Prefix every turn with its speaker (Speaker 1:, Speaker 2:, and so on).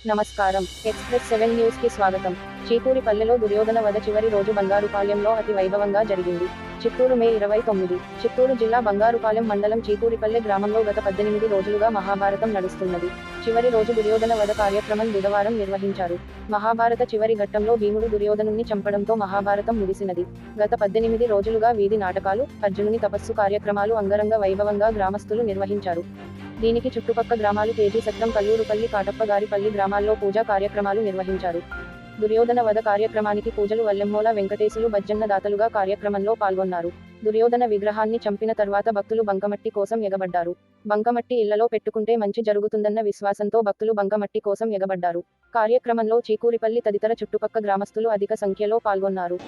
Speaker 1: నమస్కారం. ఎక్స్‌ప్రెస్ 7 న్యూస్‌కి స్వాగతం. చీకూరిపల్లెలో దుర్యోధన వధ చివరి రోజు బంగారుపాలెంలో అతి వైభవంగా జరిగింది. చిత్తూరు మే 29. చిత్తూరు జిల్లా బంగారుపాలెం మండలం చీకూరిపల్లె గ్రామంలో గత 18 రోజులుగా మహాభారతం నడుస్తున్నది. చివరి రోజు దుర్యోధన వధ కార్యక్రమం బుధవారం నిర్వహించారు. మహాభారత చివరి ఘట్టంలో భీముడు దుర్యోధనుణ్ణి చంపడంతో మహాభారతం ముగిసినది. గత 18 రోజులుగా వీధి నాటకాలు, అర్జునుని తపస్సు కార్యక్రమాలు అంగరంగ వైభవంగా గ్రామస్తులు నిర్వహించారు. దీనికి చుట్టుపక్క గ్రామాలు కేజీ సత్రం, కల్లూరుపల్లి, కాటప్పగారిపల్లి గ్రామాల్లో పూజా కార్యక్రమాలు నిర్వహించారు. దుర్యోధన వధ కార్యక్రమానికి పూజలు వల్లెమ్మోల వెంకటేశులు బజ్జన్న దాతలుగా కార్యక్రమంలో పాల్గొన్నారు. దుర్యోధన విగ్రహాన్ని చంపిన తర్వాత భక్తులు బంకమట్టి కోసం ఎగబడ్డారు. బంకమట్టి ఇళ్లలో పెట్టుకుంటే మంచి జరుగుతుందన్న విశ్వాసంతో భక్తులు బంకమట్టి కోసం ఎగబడ్డారు. కార్యక్రమంలో చీకూరిపల్లి తదితర చుట్టుపక్క గ్రామస్తులు అధిక సంఖ్యలో పాల్గొన్నారు.